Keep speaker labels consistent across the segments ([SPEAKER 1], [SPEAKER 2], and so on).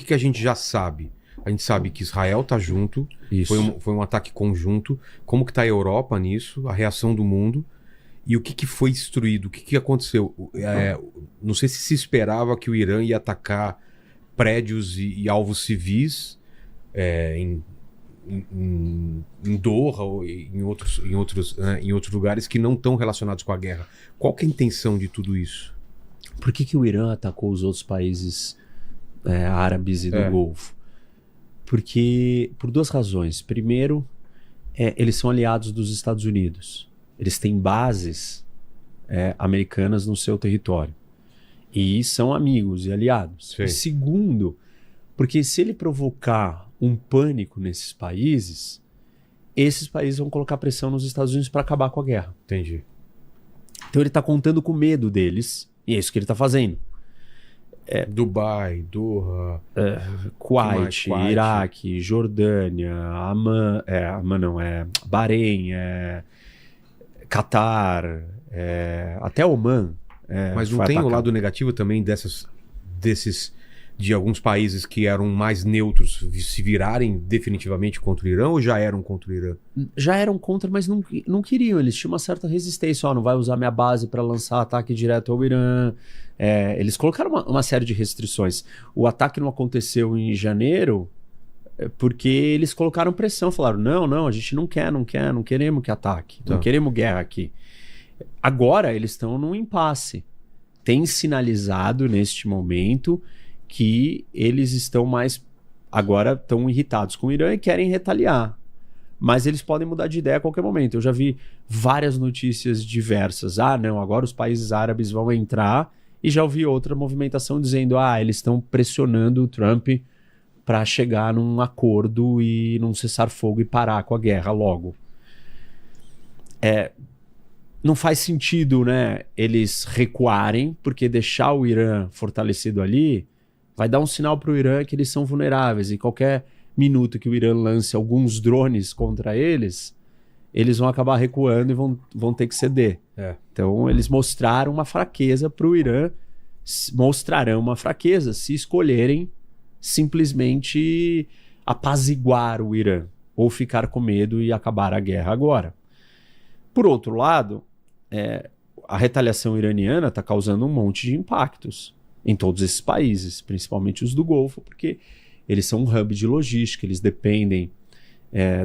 [SPEAKER 1] que a gente já sabe? A gente sabe que Israel tá junto,
[SPEAKER 2] Isso.
[SPEAKER 1] foi um ataque conjunto. Como que tá a Europa nisso? A reação do mundo? E o que foi destruído? O que aconteceu? Não sei se esperava que o Irã ia atacar prédios e alvos civis em Doha ou em outros lugares que não estão relacionados com a guerra. Qual que é a intenção de tudo isso?
[SPEAKER 2] Por que o Irã atacou os outros países árabes e do Golfo? Porque, por duas razões. Primeiro, eles são aliados dos Estados Unidos. Eles têm bases americanas no seu território. E são amigos e aliados. E segundo, porque se ele provocar um pânico nesses países, esses países vão colocar pressão nos Estados Unidos para acabar com a guerra.
[SPEAKER 1] Entendi.
[SPEAKER 2] Então ele está contando com medo deles, e é isso que ele está fazendo.
[SPEAKER 1] Dubai, Doha,
[SPEAKER 2] Kuwait, Iraque, Jordânia, Bahrein, Catar, até Oman.
[SPEAKER 1] Mas não tem o lado negativo também de alguns países que eram mais neutros se virarem definitivamente contra o Irã, ou já eram contra o Irã?
[SPEAKER 2] Já eram contra, mas não queriam. Eles tinham uma certa resistência. Não vai usar minha base para lançar ataque direto ao Irã. Eles colocaram uma série de restrições. O ataque não aconteceu em janeiro porque eles colocaram pressão. Falaram, não, a gente não queremos que ataque. Não queremos guerra aqui. Agora eles estão num impasse. Tem sinalizado neste momento que eles estão estão irritados com o Irã e querem retaliar. Mas eles podem mudar de ideia a qualquer momento. Eu já vi várias notícias diversas. Agora os países árabes vão entrar. E já ouvi outra movimentação dizendo eles estão pressionando o Trump para chegar num acordo e num cessar-fogo e parar com a guerra logo. Não faz sentido, né, eles recuarem, porque deixar o Irã fortalecido ali vai dar um sinal para o Irã que eles são vulneráveis, e qualquer minuto que o Irã lance alguns drones contra eles vão acabar recuando e vão ter que ceder. Então eles mostraram uma fraqueza para o Irã, mostrarão uma fraqueza se escolherem simplesmente apaziguar o Irã, ou ficar com medo e acabar a guerra agora. Por outro lado, a retaliação iraniana está causando um monte de impactos em todos esses países, principalmente os do Golfo, porque eles são um hub de logística, eles dependem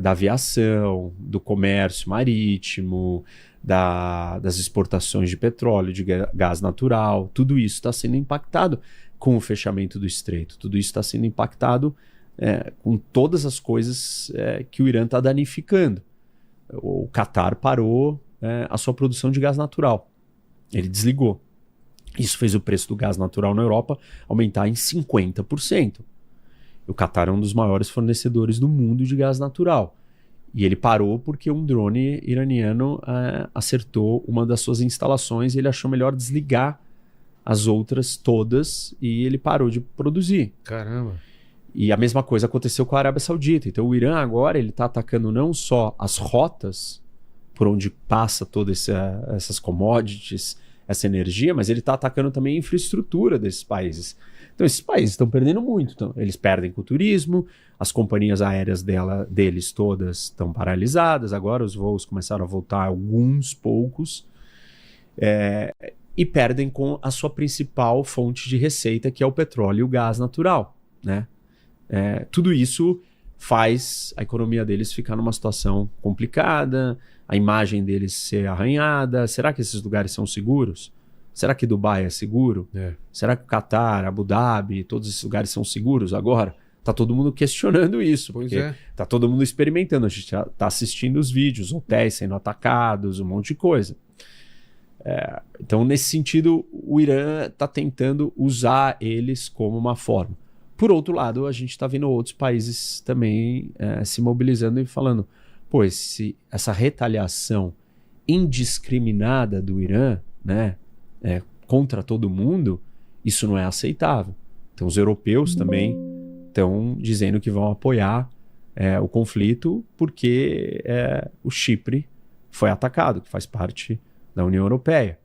[SPEAKER 2] da aviação, do comércio marítimo, das exportações de petróleo, de gás natural. Tudo isso está sendo impactado com o fechamento do estreito. Tudo isso está sendo impactado com todas as coisas que o Irã está danificando. O Catar parou a sua produção de gás natural. Ele desligou. Isso fez o preço do gás natural na Europa aumentar em 50%. O Catar é um dos maiores fornecedores do mundo de gás natural. E ele parou porque um drone iraniano acertou uma das suas instalações e ele achou melhor desligar as outras todas e ele parou de produzir.
[SPEAKER 1] Caramba!
[SPEAKER 2] E a mesma coisa aconteceu com a Arábia Saudita. Então o Irã agora ele está atacando não só as rotas por onde passa todas essas commodities, essa energia, mas ele está atacando também a infraestrutura desses países. Então esses países estão perdendo muito. Então, eles perdem com o turismo, as companhias aéreas deles todas estão paralisadas, agora os voos começaram a voltar, alguns poucos, e perdem com a sua principal fonte de receita, que é o petróleo e o gás natural, né? Tudo isso faz a economia deles ficar numa situação complicada, a imagem deles ser arranhada. Será que esses lugares são seguros? Será que Dubai é seguro? Será que o Catar, Abu Dhabi, todos esses lugares são seguros agora? Tá todo mundo questionando isso, porque tá todo mundo experimentando. A gente já tá assistindo os vídeos, hotéis sendo atacados, um monte de coisa. Então, nesse sentido, o Irã está tentando usar eles como uma forma. Por outro lado, a gente está vendo outros países também se mobilizando e falando, se essa retaliação indiscriminada do Irã, né, contra todo mundo, isso não é aceitável. Então os europeus também estão dizendo que vão apoiar o conflito porque o Chipre foi atacado, que faz parte da União Europeia.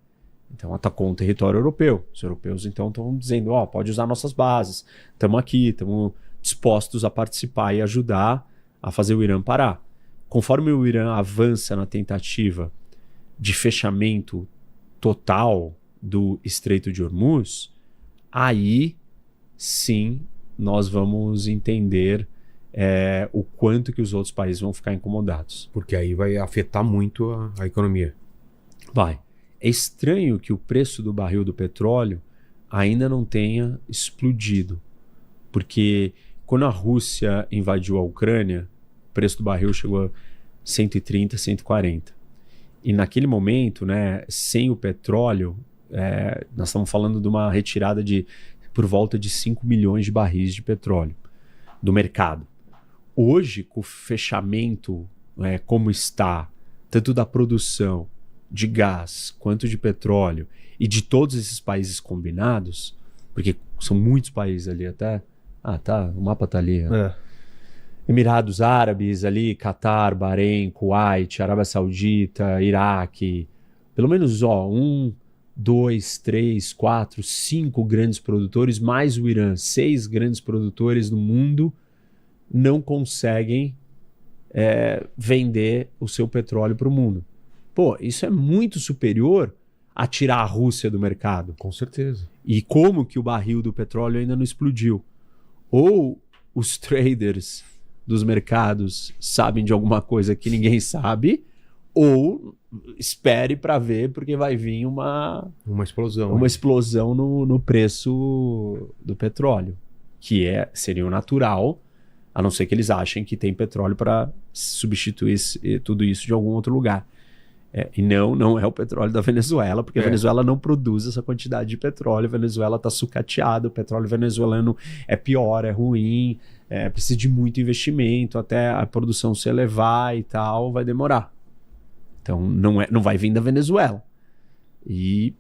[SPEAKER 2] Então atacou um território europeu. Os europeus então estão dizendo, pode usar nossas bases, estamos aqui, estamos dispostos a participar e ajudar a fazer o Irã parar. Conforme o Irã avança na tentativa de fechamento total do Estreito de Hormuz, aí sim nós vamos entender o quanto que os outros países vão ficar incomodados.
[SPEAKER 1] Porque aí vai afetar muito a economia.
[SPEAKER 2] Vai. É estranho que o preço do barril do petróleo ainda não tenha explodido. Porque quando a Rússia invadiu a Ucrânia, o preço do barril chegou a 130, 140. E naquele momento, né, sem o petróleo, nós estamos falando de uma retirada de por volta de 5 milhões de barris de petróleo do mercado. Hoje, com o fechamento como está, tanto da produção de gás quanto de petróleo e de todos esses países combinados, porque são muitos países ali até... o mapa tá ali. Emirados Árabes ali, Catar, Bahrein, Kuwait, Arábia Saudita, Iraque. Pelo menos 1, 2, 3, 4, 5 grandes produtores, mais o Irã, 6 grandes produtores no mundo não conseguem vender o seu petróleo para o mundo. Pô, isso é muito superior a tirar a Rússia do mercado.
[SPEAKER 1] Com certeza.
[SPEAKER 2] E como que o barril do petróleo ainda não explodiu? Ou os traders dos mercados sabem de alguma coisa que ninguém sabe, ou espere para ver, porque vai vir uma
[SPEAKER 1] explosão.
[SPEAKER 2] Uma explosão no preço do petróleo, que seria o natural, a não ser que eles achem que tem petróleo para substituir tudo isso de algum outro lugar. E não é o petróleo da Venezuela, porque a Venezuela não produz essa quantidade de petróleo. A Venezuela está sucateada, o petróleo venezuelano é pior, é ruim, precisa de muito investimento, até a produção se elevar e tal, vai demorar. Então não vai vir da Venezuela. E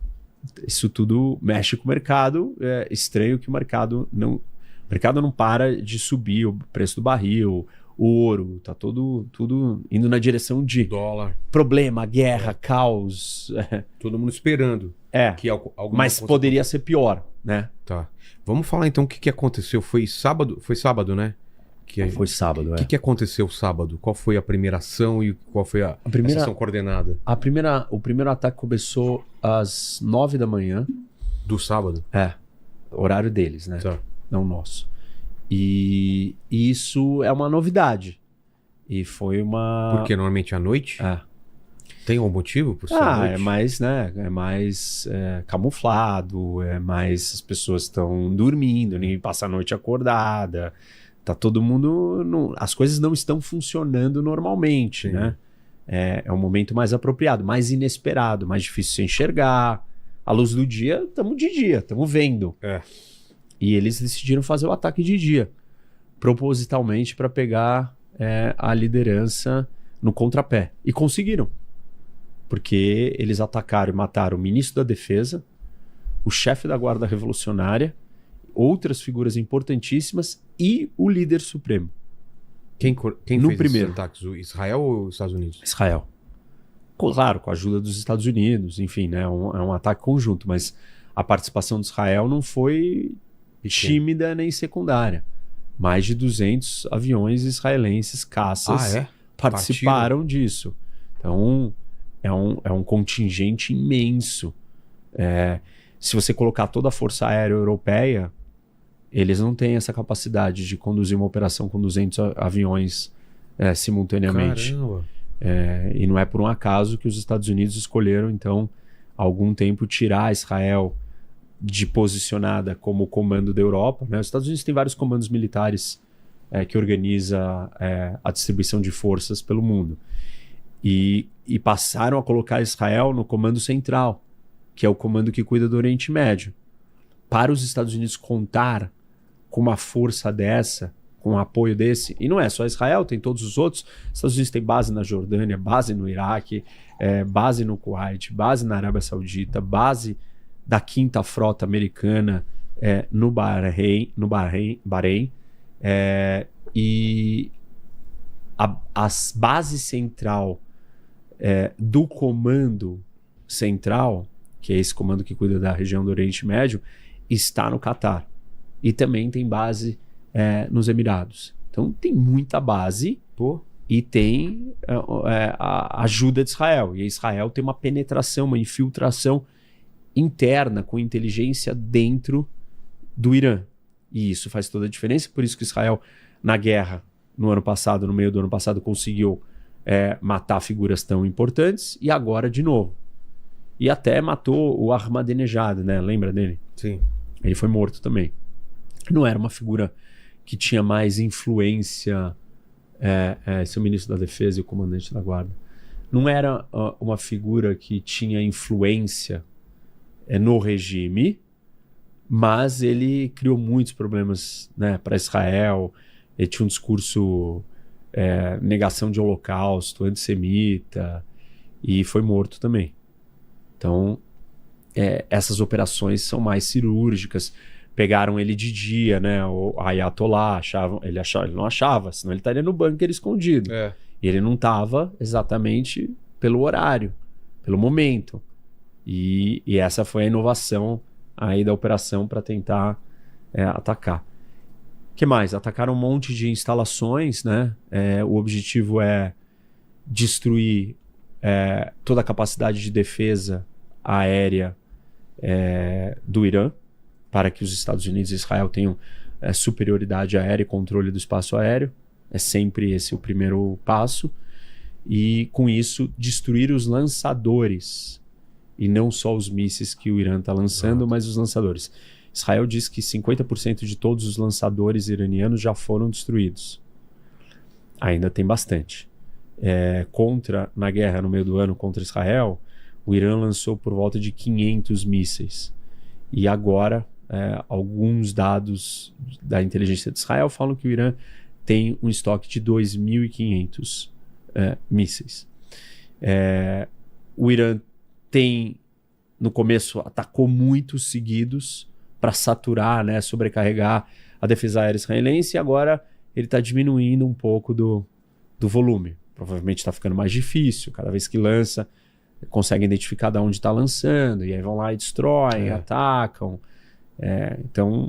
[SPEAKER 2] isso tudo mexe com o mercado. É estranho que o mercado não para de subir o preço do barril, o ouro, tá tudo indo na direção de
[SPEAKER 1] dólar,
[SPEAKER 2] problema, guerra, caos.
[SPEAKER 1] Todo mundo esperando. Que
[SPEAKER 2] mas poderia ser pior, né?
[SPEAKER 1] Tá. Vamos falar então o que aconteceu. Foi sábado, né?
[SPEAKER 2] Foi sábado,
[SPEAKER 1] O que aconteceu sábado? Qual foi a primeira ação e qual foi a ação coordenada?
[SPEAKER 2] O primeiro ataque começou às 9 da manhã.
[SPEAKER 1] Do sábado?
[SPEAKER 2] Horário deles, né?
[SPEAKER 1] Tá.
[SPEAKER 2] Não nosso. E isso é uma novidade. E foi uma...
[SPEAKER 1] Porque normalmente à noite? Tem algum motivo por ser à noite?
[SPEAKER 2] É mais camuflado, as pessoas estão dormindo, ninguém passa a noite acordada, tá todo mundo... as coisas não estão funcionando normalmente, né? É um momento mais apropriado, mais inesperado, mais difícil de se enxergar. À luz do dia, estamos de dia, estamos vendo. E eles decidiram fazer o ataque de dia, propositalmente para pegar a liderança no contrapé. E conseguiram. Porque eles atacaram e mataram o ministro da Defesa, o chefe da Guarda Revolucionária, outras figuras importantíssimas e o líder supremo.
[SPEAKER 1] Quem
[SPEAKER 2] no
[SPEAKER 1] fez
[SPEAKER 2] primeiro
[SPEAKER 1] esses ataques? O Israel ou os Estados Unidos?
[SPEAKER 2] Israel. Claro, com a ajuda dos Estados Unidos, enfim, né? É um ataque conjunto, mas a participação de Israel não foi tímida nem secundária. Mais de 200 aviões israelenses, caças, participaram disso. Então, é um contingente imenso. Se você colocar toda a Força Aérea Europeia, eles não têm essa capacidade de conduzir uma operação com 200 aviões simultaneamente.
[SPEAKER 1] Caramba!
[SPEAKER 2] E não é por um acaso que os Estados Unidos escolheram, então, há algum tempo, tirar Israel de posicionada como comando da Europa, né? Os Estados Unidos têm vários comandos militares que organiza a distribuição de forças pelo mundo. E passaram a colocar Israel no comando central, que é o comando que cuida do Oriente Médio. Para os Estados Unidos contar com uma força dessa, com um apoio desse, e não é só Israel, tem todos os outros. Os Estados Unidos têm base na Jordânia, base no Iraque, base no Kuwait, base na Arábia Saudita, base da 5ª Frota Americana no Bahrein, e a base central do comando central, que é esse comando que cuida da região do Oriente Médio, está no Catar. E também tem base nos Emirados. Então tem muita base e tem a ajuda de Israel. E Israel tem uma penetração, uma infiltração interna com inteligência dentro do Irã. E isso faz toda a diferença. Por isso que Israel, na guerra, no meio do ano passado, conseguiu matar figuras tão importantes e agora de novo. E até matou o Ahmadinejad, né? Lembra dele?
[SPEAKER 1] Sim.
[SPEAKER 2] Ele foi morto também. Não era uma figura que tinha mais influência. Esse é o ministro da Defesa e o comandante da Guarda. Não era uma figura que tinha influência no regime, mas ele criou muitos problemas, né, para Israel. Ele tinha um discurso negação de holocausto, antissemita, e foi morto também. Então, essas operações são mais cirúrgicas. Pegaram ele de dia, né? O Ayatollah, ele não achava, senão ele estaria no bunker escondido. E ele não estava exatamente pelo horário, pelo momento. E essa foi a inovação aí da operação para tentar atacar. O que mais? Atacaram um monte de instalações, né? O objetivo é destruir toda a capacidade de defesa aérea do Irã, para que os Estados Unidos e Israel tenham superioridade aérea e controle do espaço aéreo. É sempre esse o primeiro passo. E, com isso, destruir os lançadores. E não só os mísseis que o Irã está lançando, mas os lançadores. Israel diz que 50% de todos os lançadores iranianos já foram destruídos. Ainda tem bastante. Na guerra no meio do ano contra Israel, o Irã lançou por volta de 500 mísseis. E agora, alguns dados da inteligência de Israel falam que o Irã tem um estoque de 2.500 mísseis. O Irã no começo, atacou muitos seguidos para saturar, né, sobrecarregar a defesa aérea israelense, e agora ele está diminuindo um pouco do volume. Provavelmente está ficando mais difícil. Cada vez que lança, consegue identificar de onde está lançando, e aí vão lá e destroem, atacam. Então,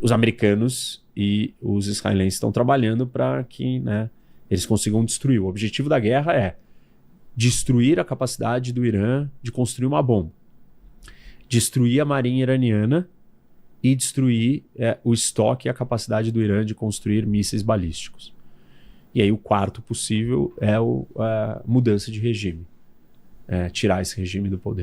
[SPEAKER 2] os americanos e os israelenses estão trabalhando para que, né, eles consigam destruir. O objetivo da guerra é destruir a capacidade do Irã de construir uma bomba, destruir a marinha iraniana e destruir o estoque e a capacidade do Irã de construir mísseis balísticos. E aí o quarto possível é a mudança de regime, tirar esse regime do poder.